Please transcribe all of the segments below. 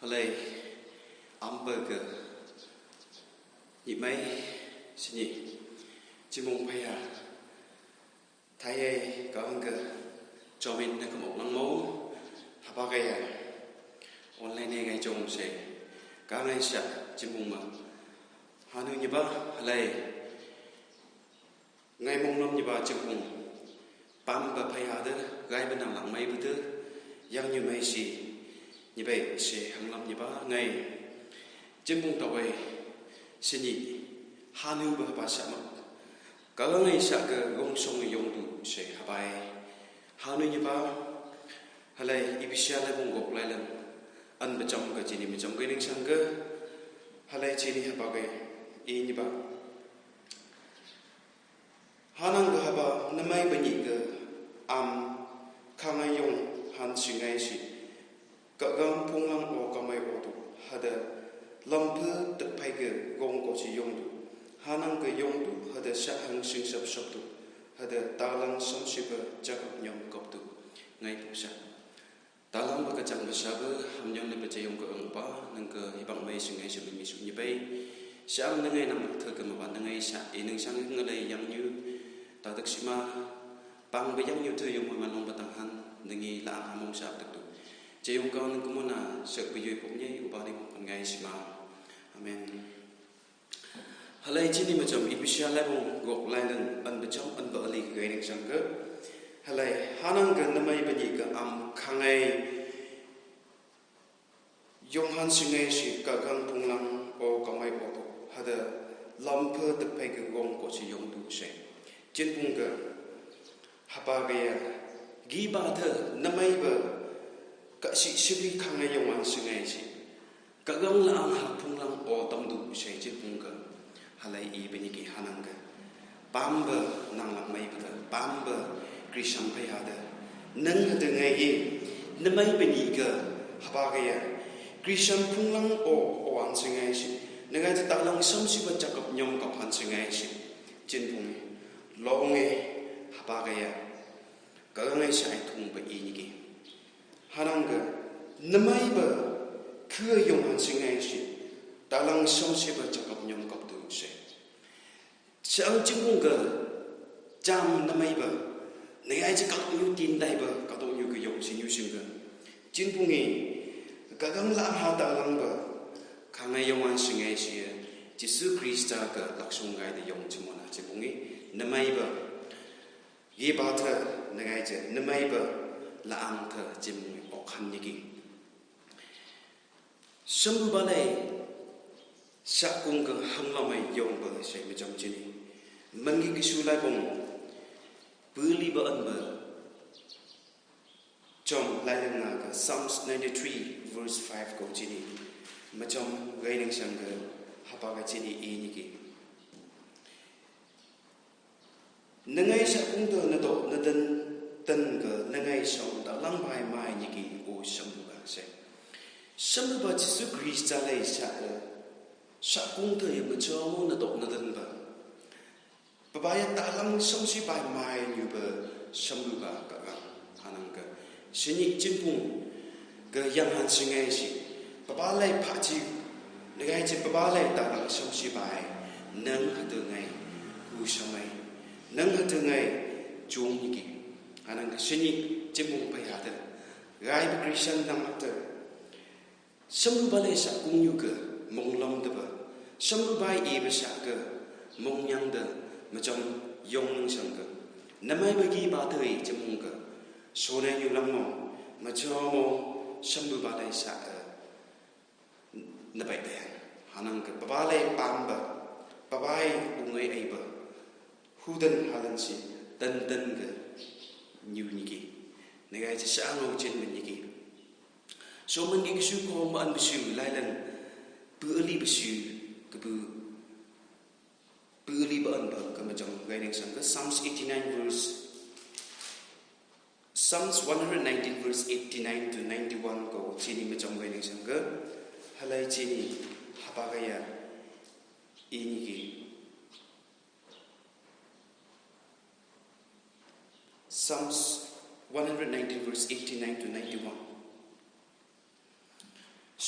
Halai amberger nhị mấy xin nhị chỉ mong phải thấy có hơn cơ cho mình có một năng máu hấp ba cái online này ngày chung sẽ cả ngày sẽ chỉ mong mà hai người như ba halai ngày mong năm như ba chỉ mong bám bờ phải đó gai bên nằm lặng mấy bữa thứ giang như mấy gì như vậy sẽ hàng năm như ba ngày chỉ mong tàu về xin nhị hai người bờ ba sẽ mất kalau ngày sẽ cái gông sông người dùng đủ sẽ hấp bài hai người như ba halai ibisia lại mong gọc lại lần ăn bên trong cái gì bên trong cái đinh sang cái halai chỉ đi hấp bài ý như ba hanang ga haba namai bani ga khang ayong han singai si ka gam phunglam o kamai o tu hada lampu tak pai ga gong ko si yong tu hanang ga yong tu hada sa hang sing sap sap tu hada talang sam si ba jak nyom kop tu ngai pu sa talang ba ka chang ba sa ba ham nyom le ba che yong ko ang pa nang ka ibang mai singai si mi su ni bai sa nang ngai nam thơ ka ma ba nang ngai sa e nang sang ngai yang như ta thực sự mà bằng bây giờ nhiều thứ dùng mà lòng bắt tăng han đừng nghĩ là ham mong sao được chỉ dùng con cũng muốn là sự bây giờ cũng như của ba đi một ngày xí mà amen halai chỉ đi mà chồng ibisia lại bông gọc lại lần ăn bữa trong ăn bữa lì gây nên sang cơ halai hanang gần năm ấy bây giờ khang ấy dùng han sinh ấy xí cả gang phung lăng o kamai o tu hada lampu tự phải cái gong có chỉ dùng đủ sẽ trên vùng cái haba cái ghi ba thơ năm ấy bờ các sĩ sĩ khang ấy dùng ăn sinh ấy gì các găng là ăn học phung lăng ở tâm đủ sẽ trên vùng cái halai ý bên cái hanang cái bám bờ năng làm mấy bờ bám bờ Christian phải hada nâng từ ngày gì năm ấy bên cái haba cái Christian phung lăng ở ăn sinh ấy gì nâng cái ta lăng sắm sĩ vật chắc gặp nhom gặp ăn sinh ấy gì trên vùng lo nghe haba cái cả ngày sai thùng bị ý như hanang cái năm ấy bờ cứ dùng ăn sinh ấy gì ta lăng sắm sĩ vật chắc gặp nhom gặp tu sẽ sáng chứng vùng cái jam năm ấy bờ này ai chỉ gặp nhiều tin đây bờ gặp nhiều cái dùng sinh nhiều sinh cái trên vùng này cả gang làm hao ta lăng bờ khang ngày dùng ăn sinh ấy gì chỉ sư Christa cái đặc sung cái để dùng chứ mà là chỉ vùng này năm ấy bờ ghi ba thơ này chứ năm ấy bờ là ăn thơ chỉ một ốc hành như kia sớm bữa nay sẽ cùng cái hàng làm ấy dùng bờ sẽ bị trong chân mình cái số lại bông bữa li bờ ăn bờ trong lại là cái Psalms 93 verse 5 câu chân mà trong gây nên sang cái haba cái chân ý như kia nâng ngay sẽ cũng từ nó độ nó tân cái nâng ngay sống đã lăng bài mai như kỳ ô sâm bạc sâm bạc chỉ số Christ ra đây sẽ cũng từ mà cho nó độ nó tân bạc và bài ta lăng sống si bài mai như bờ sâm bạc cả hàng cái sinh nhị chim phùng cái yang han sinh ngay gì và ba lại phá chi nâng ngay chỉ ba lại ta lăng sống si bài nâng từ ngày u sâm mai nâng hạt ngày chuông như kia, anh em cái sinh nhị chỉ mong phải hạt được, gai bị Christian nằm hạt được, sớm bữa nay sẽ cũng như cái mong lòng được, sớm bữa ý bị sẽ cái mong nhang được, mà trong yong sang cái, năm ấy bây giờ ba thời chỉ mong cái, số này nhiều lắm mà cho mong sớm bữa nay sẽ nó phải đẹp, anh em cái ba lại bám bờ, ba ấy cũng ngay ấy bờ hudan halan si tân cái nhiều như kia này cái chỉ sáng lâu trên mình như kia số mình cái số con mà ăn bữa sữa lại lần bữa li bữa sữa cái bữa li bữa ăn bữa cái mà trong cái này sang cái Psalms 119 verse 89 to 91 câu chỉ mà trong cái này sang cái halai chỉ haba cái ý như kia Psalms 119 verse 89 to 91.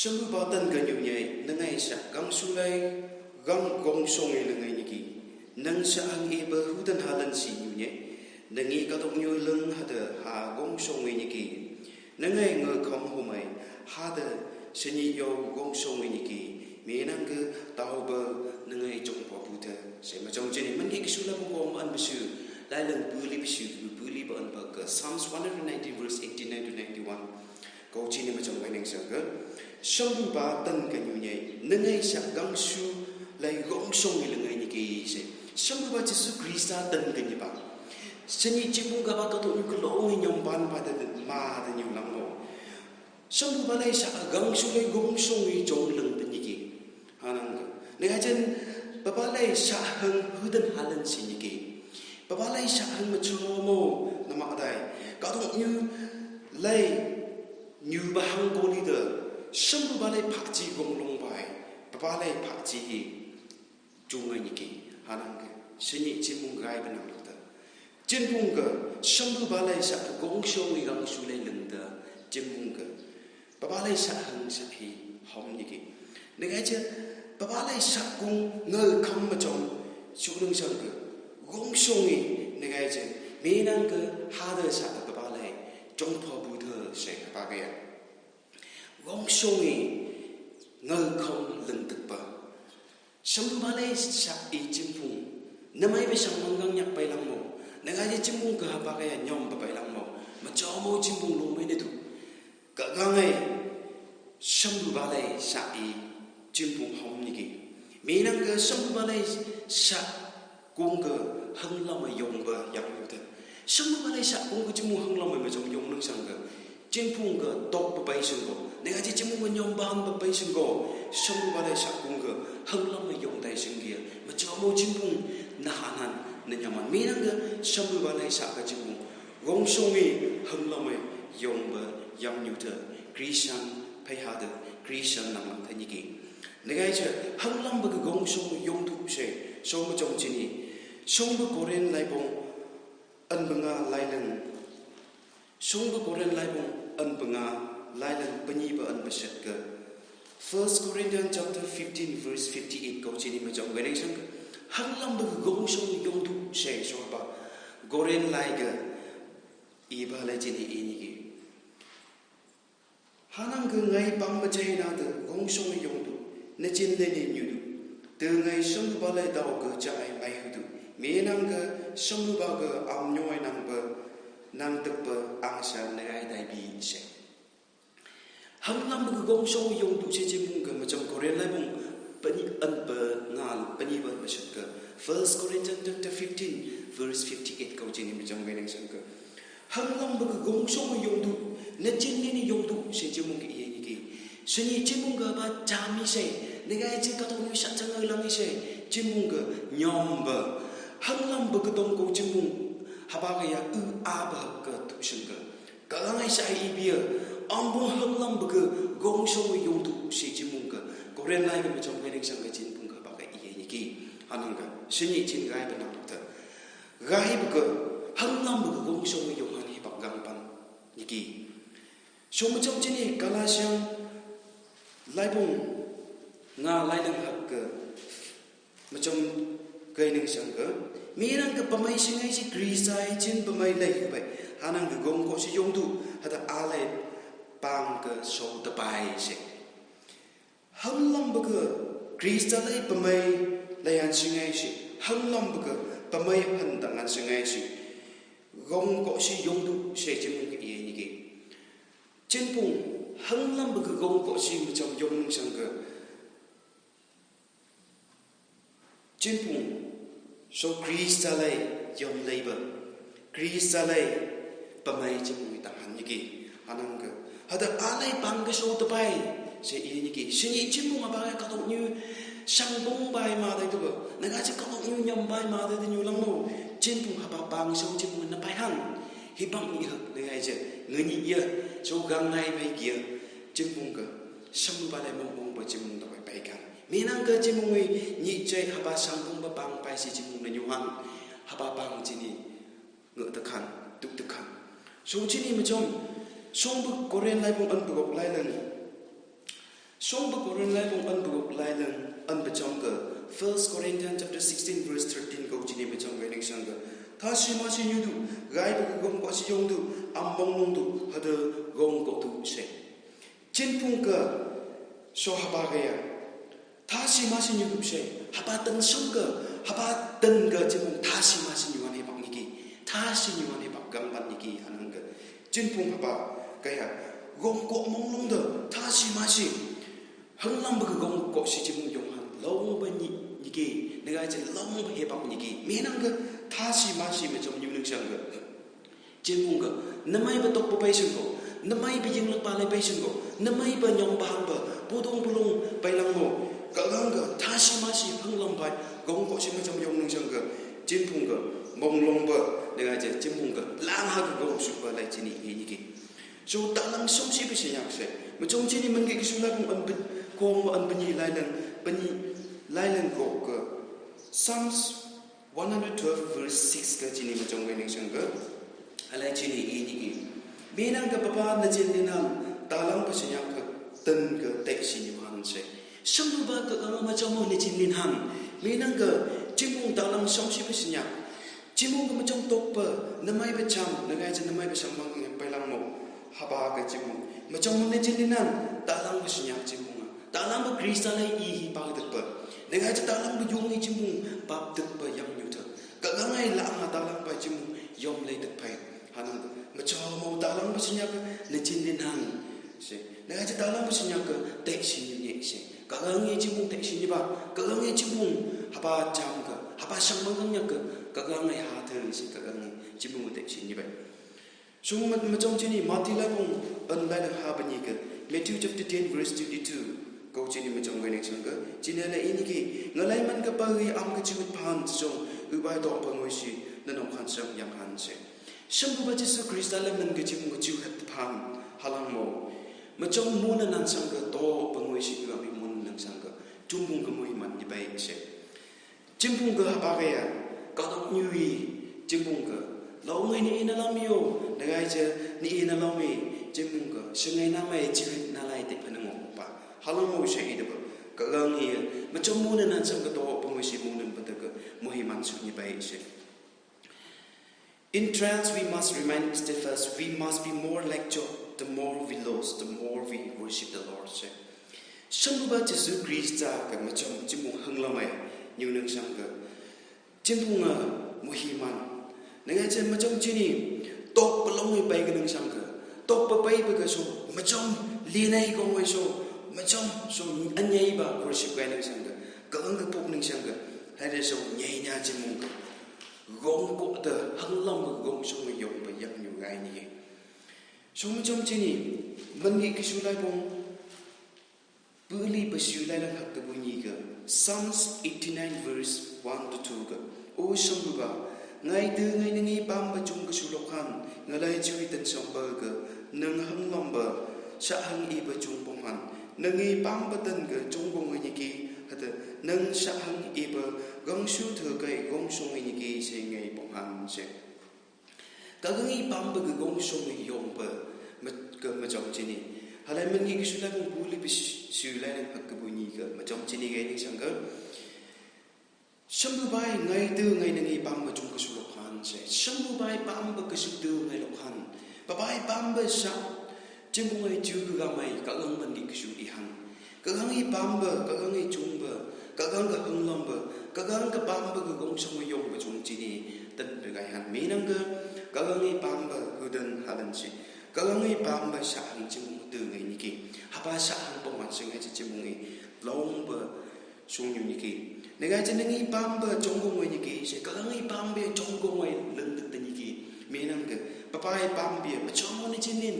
Shambu batan ganyu nyai nangai sa gang sulai gang gong songai nangai niki nang sa ang iba hudan halan si nyai nangi katok nyu leng hada ha gong songai niki nangai nge khom humai hada seni yo gong songai niki menang ke tau ba nangai jong po buta se ma jong jeni man ki sula bu gom an bisu lai leng buli bisu buli ba an ba ka Psalms 190 verse 89 to 91 ko chini ma jong ngai neng sa ga Shambu batan ganyu nyai nangai sa gang su lai gong songai lengai niki se Shambu ba Jesu Krista tan ganyu ba seni jimu ga ba ka to ku lo ngi nyom ban ba da ma da nyu lang mo Shambu ba lai sa gang su lai gong songai jong leng ben niki hanang ga ne ga chen ba ba lai sa hang hudan halan si niki ba ba lai sa hang ma chulo mo na ma dai ka to nyu lai nyu ba hang go li de Shambu ba lai phak chi gong long bai ba lai phak chi hi chung ngai niki hanang ga seni jimu gai ba nang da chen bung ga Shambu ba lai sa gong songai gang su lai leng da chen bung ga ba lai sa hang sa hi hom niki ne ga che ba lai sa gong nge kham ma chong su lung sang ga gong songai ne ga che me nang ga ha de sa ba lai chong pho bu de se ba ga ya gong songai nge khom leng tak ba Shambu ba lai sa i chim phung na mai be sang mang gang nyak pai lang mo na ga je chim phung ka ba ga ya nyom ba pai lang mo ma cho mo chim phung lo mai ne tu ka ga ngai Shambu ba lai sa i chim phung hom ni ki me nang ga Shambu ba lai sa kung ga hang la ma yong ba yang yu ta Shambu ba lai sa kung ga chim phung hang la ma jong yong nang sang ga chim phung ga tok ba pai sung go ne ga je chim phung nyom ban ba pai sung go Shambu ba lai sa kung ga hang la ma yong dai sung gi ma cho mo chim phung na hanan na nyaman me nang ga Shambu ba lai sa ga chim phung gong songai hang la ma yong ba yang yu ta Christian pai ha de Christian nang lang thani ki ne ga che hang lam ba gong song yong tu se so ma chong chini song ba koren lai bong an banga lai lang song ba koren lai bong an banga lai lang pani ba an ba set ka 1 Corinthians chapter 15 verse 58 ko chini ma chong ga sang hang lam ba gong song yong tu se so ba koren lai ga i ba lai chini i ni ki hanang ga ngai bang ba chai na de gong song yong tu na chin le ni nyu du de ngai song ba lai dao ga chai mai hu du me nang ga song ba ga am nyoi nang ba nang tak ba ang sa na ai dai bi se hang lam ga gong song yong tu se chim ga ma chong koren lai bong pani an ba ngal pani ba ma shat ga 1 Corinthians chapter 15 verse 58 ko chini ma chong ve nang sang ga hang lam ba ga gong song yong tu na chin ni yong tu se chim mong ki ye ki seni chim mong ga ba cha mi se ne ga chi ka to mi sa chang ngai lang se chim mong ga nyom ba hang lam ba ga dong ko chim mong ha ba ga ya a ba ga tu shin ga ka ngai sa i bi am bo hang lam ba ga gong song yong tu se chim mong ga ko ren lai ga ma chong ga sang ga chin mong ga ba ga ye ni ki hanang ga seni chin ga ba na ta ga hi ba ga hang lam ba ga gong song yong han hi ba gang pan ni ki so ma chong chini Galatians lai bong nga lai lang hak ka ma chong kai ning sang ka mi nang ka pamai singai si Kristai chin pamai lai ba hanang ga gong ko si yong tu hata a lai pang ka so ta bai se hang lam ba ka Kristai lai pamai lai an singai si hang lam ba ka pamai han dang an singai si gong ko si yong tu se chin mong ki ye ni ki chen pung hang lam ba gong ko si ma chong yong nung sang ga chen pung so Krista lai yom lai ba Krista lai pa mai chen pung ta han ni ki anang ga hada alai bang ga so ta bai se i ni ki sini chen pung ba ga ka to như sang bong bai ma dai tu ba na ga che ka to như nyam bai ma dai ni lang no chen pung ha ba bang so chen pung na bai hang hi bang ni hak ne ai je ngai ni ya so gang ngai bai kia chim mong ka sam ba lai mong ba chim mong ta bai kan mi nang ka chim mong ni chai ha ba sang bong ba bang pai si chim mong na nyu hang ha ba bang chi ni ngựa ta khan tuk ta khan so chi ni ma chong song bu korean lai mong an bu gok lai lan Song ba koran lai bong an bu lai lang an ba chong ka 1 Corinthians chapter 16 verse 13 go chini ba chong ga sang ga ta shi ma shi yu du gai ba gong ko shi yong du am bong long du ha de gong ko tu se chin pung ka so ha ba ga ya ta shi ma shi yu du se ha ba tan song ka ha ba tan ga chin pung ta shi ma shi yu an he bang ni ki ta shi yu an he ba gang ban ni ki anang ga chin pung ha ba ga ya gong ko mong long de ta shi ma shi hang lam ba gong ko shi chim yong han long ba ni ki ne ga chen long ba he ba ni ki me nang ga tha shi ma shi me chom nyum sang ga chen mung ga na mai ba tok pa pai sing ko na mai ba jing lak pa lai pai sing ko na mai ba nyong ba hang ba pu dong pulung pai lang mo ka gang ga tha shi ma shi hang lam ba gong ko shi me chom yong sang ga chen pung ga mong long ba ne ga chen mung ga lang ha ga go su ba lai chi ni ki so ta lang som shi ba shi yak se me chom chi ni man ge ki su la bong an kong an bani lai lang go ka Psalms 112 verse 6 ka chini ma chong wen sang ga alai chini e ni ki benang ka papa na chen din ham talang pa sinya ka tan ka te si ni han se sam ba ka ka ma chong mo ni chin din ham benang ka chimung talang som si pa sinya chimung ka ma chong tok pa na mai ba cham na ga chen na mai ba sam mang pa lang mo ha ba ka chimung ma chong mo ni chin din ham talang pa sinya chimung talang ba krista lai i hi pa dak pa dengan aja talang ba yung i chimung pa dak pa yang nyu tha ka ga ngai la ma talang ba chimung yom lai dak pa hanang ma cho mo talang ba sinya ka le chin din hang se dengan aja talang ba sinya ka te sin ni se ka ga ngai chimung te sin ni ba ka ga ngai chimung ha ba cham ka ha ba sang mang nya ka ga ngai ha thơ se ka ga ngai chimung te sin ni ba so ma chong chini ma ti la bong an lai la ha ba ni ka Matthew chapter 10 verse 22 câu chuyện mà trong người này sang cái chỉ nên là ini ki ngalai man ka pagi am ka chiwit phan so ubai to pa ngoi si na nong khan sang yang han se sam bu ba Jesus Christ la man ka chiwit ko chiw hat phan halang mo ma trong mu na nan sang ka to pa ngoi si ka bi mun nang sang ka chung bung ka moi man ni bai se chim bung ka ba ga ya ka dok nyu yi chim bung ka lo ngai ni na lam yo da ga che ni na lam mi chim bung ka sungai na mai chiwit na lai te pa nang pa halang mo siya ida ba kagang iya macam muna nan sang ka to pa mo si muna ba ka mo hi man su ni ba siya in trance we must remain steadfast we must be more like Job the more we lose the more we worship the Lord siya sang ba Jesus Christ ka macam chimong hang lamay new nang sang ka chimong mo hi man nang chen macam chini tok pa long ni ba ka nang sang ka tok pa ba ka so macam linay ko mo so macam so anyai ba worship kai nang sang ka ang ka pop nang sang ka hai de so nyai nya chimung ka gong ko ta hang lam ka gong so ngi yong ba yak nyu gai ni so macam chini man gi ki su lai bong puli ba su lai la hak ka bu ni ka Psalms 89 verse 1 to 2 ka o sam ba ngai de ngai ni bam ba chung ka su lo khan ngalai chui tan som ba ka nang hang lam ba sa hang i ba chung bong han nangi pam batan ga chung bong ni ki hata nang sa hang i ba gang shu the kai gong song ni ki se ngai bong han se ka gang i pam ba ga gong song ni yong ba ma ka ma chong chi ni halai man gi ki su la bong bu li bi su la ni hak ka bu ni ka ma chong chi ni ga ni sang ga Sambu bai ngai tu ngai nangi pam ba chung ka su lo khan se sambu bai pam ba ka su tu ngai lo khan ba bai pam ba sa chim bung ai chu ga mai ka gang man gi su i hang ka gang i pam ba ka gang i chung ba ka gang ka hang lam ba ka gang ka pam ba ka gong song yong ba chung chi ni tan de gai han me nang ka gang i pam ba hu den halan si ka gang i pam ba sa hang chim bung tu ngai ni ki ha ba sa hang pong man sing ai chim bung i long ba sung yu ni ki ne gai chen ngi pam ba chung gong ngai ni ki se ka gang i pam ba chung gong ngai leng de ni ki me nang ka pa pai pam bi ma chung ni chin nin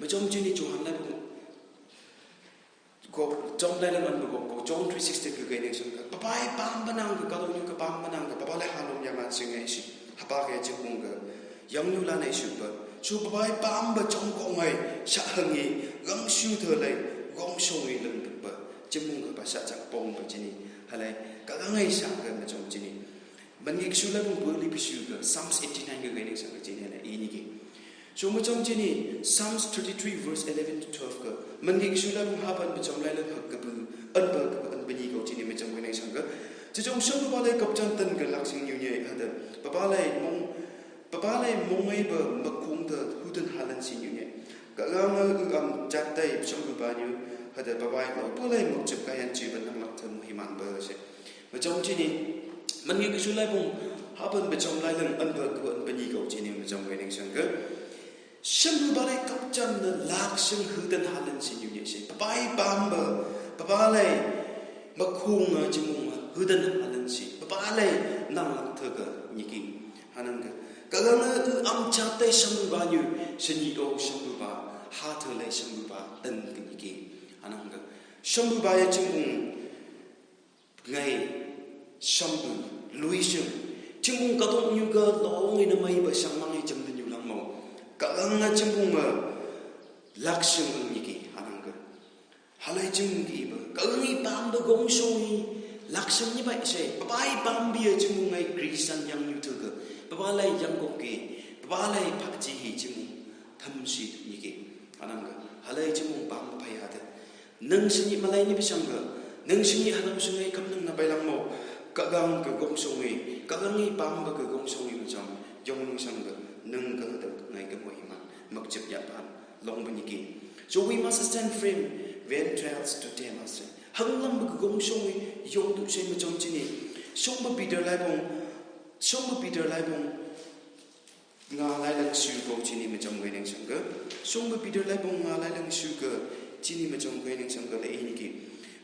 mà trong chương trình Johan lại có trong đây là mình có trong 360 cái này xong cái papai pam banang cái kalau như cái pam banang cái papai lại halom yang man sing ai si apa cái chim bung cái yang như là này super su papai pam ba trong con ngày sa hangi gang su thơ lại gong song ai lần được ba chim bung cái ba sa chak pong ba chini halai cái ngày sa cái mà trong chini mình nghĩ su lại bung beli bisu cái Psalms 89 cái này xong cái chini là ini cái so mo chong chini Psalms 33 verse 11 to 12 ka man gi shula bung haban be chong lai lang hak ka bu an ba ka an bani ko chini me chong nai sang ka chu chong shong ba lai kap chan tan ka lak sing nyu nye ha da ba lai mong ai ba ma khung da hu tan halan si nyu nye ka am chat tai shong ba nyu ha da ba ko lai mo chip ka yan chi ban nang lak tham hi man ba se ma chong chini man gi shula bung haban be chong lai lang an ba ka an bani ko chini me chong nai sang ka Shambu balai kapchan na lak sing hudan halan sin yu ye se papai bamba papalai makhung jimung hudan halan si papalai nang lak thega niki hanang ka gana am chate shambu ba nyu sini o shambu ba ha thele shambu ba tan niki hanang ka shambu ba ya jimung ngai shambu luisum jimung ka dong nyu ka long ina mai ba sang mang jam den yu lang mo Kalang cimbung laksung niki anang ka halai cimbung ki ba kalang I pam ba gong soi laksung ni ba se papai pam bia cimbung ngai krisan yang yu tu ka pabalai yang kok ki pabalai phak chi hi cimbung tham si niki anang ka halai cimbung pam pai ha de nang sini malai ni bisang ka nang sini hanam sungai kam nang na bailang mo kagang ka gong soi kagang I pam ba ka gong soi macam jong nang sang ka nang ka da ngai ka mo himan mak chip ya pan long ban ki so we must stand firm when trials to them us hang lam ba gong song yong tu se ma chong chini song ba Peter lai bong nga lai lang su ko chini ma chong ngai nang sang ka song ba Peter lai bong nga lai lang su ka chini ma chong ngai nang sang ka le ni ki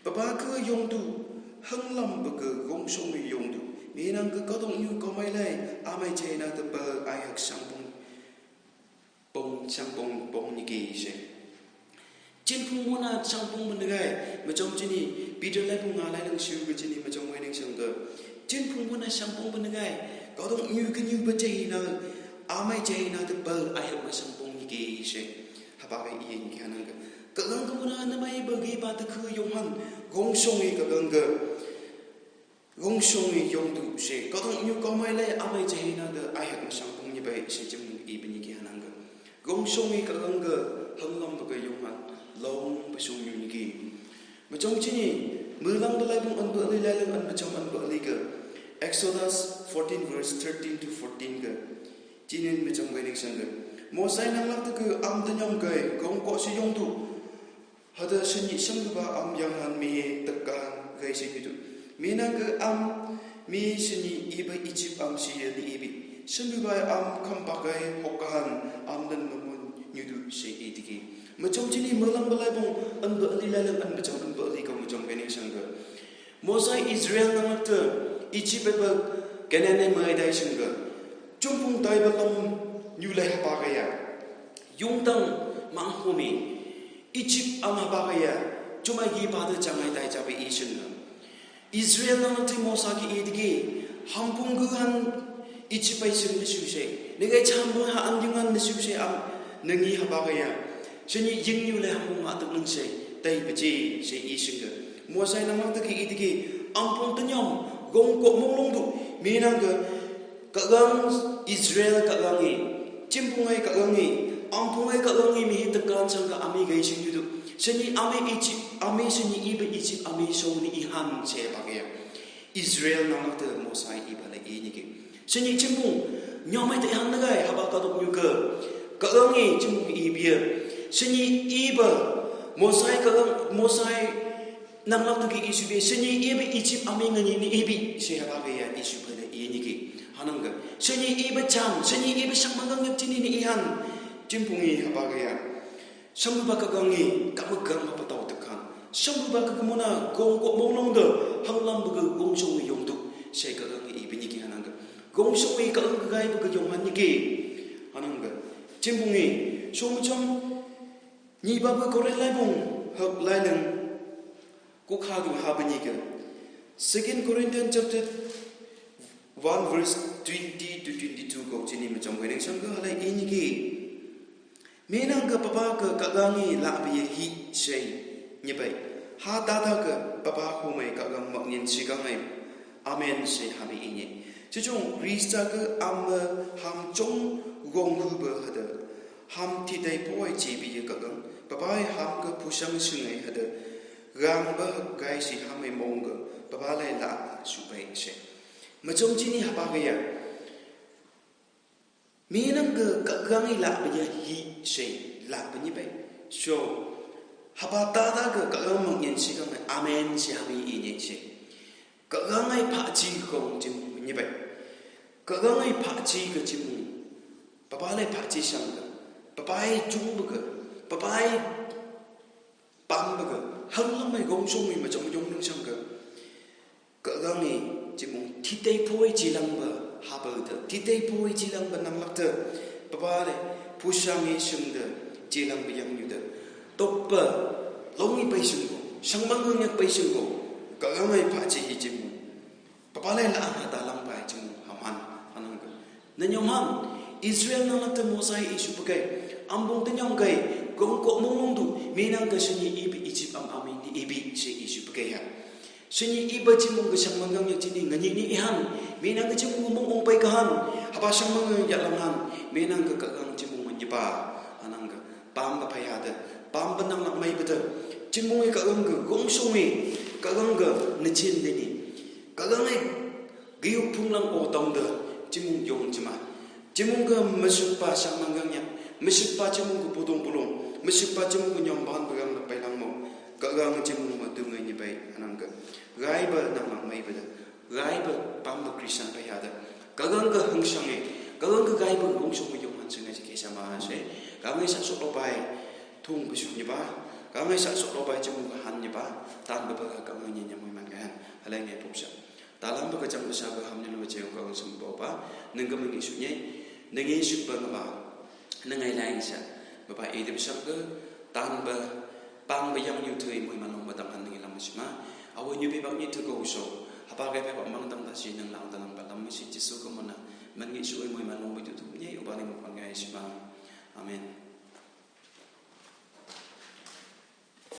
ba ka yong tu hang lam ba gong song yong tu Minang ke kau tong yu kau mai lai amai chai na te ba ai hak sang pong ni ki se chin phung mona sang pong man gai ma chong chini Peter lai pung nga lai lang siu ke chini ma chong mai ning sang ke chin phung mona sang pong man gai kau tong yu ke yu ba chai na amai chai na te ba ai hak ma sang pong ni ki se ha ba kai yin ki hanang ka lang ka mona na mai ba gi ba te khu yong han gong song I ka lang ka Gong song yong tu se kadang nyu ka mai lai amai chai na da ai hak sang pong ni bai se jim I bani ki hanang ga gong song ka lang ga hang lam ba ka yong han long ba song yu ni ki ma chong chi ni mu lang ba lai bong an ba lai lang an ba chong an ba lai ga Exodus 14 verse 13 to 14 ga chinin ma chong bai ning sang ga mo sai nang lak ta ka am da nyong ga gong ko se yong tu hada se ni sang ba am yang han mi tak ka ga se ni tu Minang ke am mi sini iba Egypt am si ni ibi sini ba am kam pakai hokahan am dan namun nyudu se idiki macam jini melang balai bong an ba ali lalang an macam an ba ali kau macam beni sangga Mosai Israel nang te Egypt ba kenane mai dai sangga chumpung dai ba lam nyulai pa kaya yung tang mang humi Egypt am pa kaya cuma gi pa de jangai dai jabe isin Israel nang te Mosa ki idigi hampung guhan Egypt bai sing ni suse negai chambung ha andingan ni suse am nangi ha ba kaya sini jing nyulai hampung ma tuk nang se dai beji se isin ga Mosai nang te ki idigi ampung tenyom gong ko mong long du minang ga kagang Israel kagangi chimpungai kagangi ampungai kagangi mi hitakan sang ka ami gai sing du sini ami Egypt ami sini iba Egypt ami so ni ihan se bagaya Israel nang te Mosai iba la ini ki sini chimpung nyomai te han nagai haba ka dok nyu ka kagangi chimpung ibia sini iba Mosai kagang Mosai nang lak tu ki isu be sini iba Egypt ami ngani ni ibi se haba ya isu ba la ini ki hanang ga sini iba cham sini iba sang mangang nyap chini ni ihan chimpungi haba ya Sambu ba kagangi kamagang mapataw tekan Sambu ba kagamuna gong ko monglong de hanglam ba gong song yong tu se kagangi ibini ki hananga gong song ka ang gai ba yong han ni ki hananga chimbungi somucham ni ba ba ko lai bong hak lai lang ko kha du ha bani ka 2 Corinthians chapter 1 verse 20 to 22 ko chini ma cham gai sang ga lai ini ki Minang ke papa ke kagangi la bi hi sei ni bai ha da ke papa hu mai kagang mak nin si ka ngai amen se ha bi ni chi chung krista ke am ham chong gong hu ba ha da ham thi day poi chi bi ka gang babai ham ka pusang sungai hada gang ba gai si ham ai mong ga baba lai la su bai se ma jong chi ni haba ga ya mi nang ga gang ai la ba ya hi se la ba ni bai so haba ta da ga gang mong yin si gang amen si ham i ni se ka gang ai pha chi khong chim ni bai ka gang ai pha chi ga chim baba lai pha chi sang ga baba ai chung ba ga baba ai pam ba ga hang lam mai gong song mi ma jong jong nang sang ga ka gang ai chim thi tei phoi chi lang ba ha ba da thi tei phoi chi lang ba nang lak da baba lai pu sang ai sung da chi lang ba yang yu da top ba long i pai sung ko sang mang ngang pai sung ko ka gang ai pha chi hi chim baba lai la na da lang pai chim ham han anang ga na nyom ham Israel nang lak da Mosai isu pa kai ambong ta nyong kai gong ko mong du mi nang ga sini ibi Egypt am amin ni ibi se isu pa kai ha sini iba chi mong ga sang mangang yak chini ngani ni ihan mi nang ga chi mong mong pai ka han haba sang mangang yak lam han mi nang ga ka gang chi mong ni ba anang ga pam ba pai ha da pam ba nang lak mai ba da chi mong ka gang ga gong so mi ka gang ga na chin de ni ka gang ai giu phung lang o tong da chi mong yong chi ma Cimung ke mesupa sang manggang nya, mesupa cimung ke pudung pulung, mesupa cimung ke nyombahan begang lepai lang mo, kagang cimung ma tungai ni bai anang ke, gai ba nang lang mai ba, gai ba pam ba Kristen bai ada, kagang ke hang sang e, kagang ke gai ba gong song yong han sang e ke sama se, kagang sa sok lo bai thung besuk ni ba, kagang sa sok lo bai cimung ke han ni ba, tan ba ba kagang ni nyamoi man kan, halai ngai pop sa. Dalam bekerja bersama kami lalu jauh kau semua bapa, nengkau mengisunya, nengai super bapa, nengai lain sah, bapa ini besar ke, tanpa pang bayang nyutu ibu iman lomba tangan nengai lama semua, awak nyubi bang itu kau usau, apa kaya bapa mang tang tasi neng lang dalam balam mesti jisu ke mana, mengisu ibu iman lomba itu tu, ni ubah ni muka ngai semua, amin.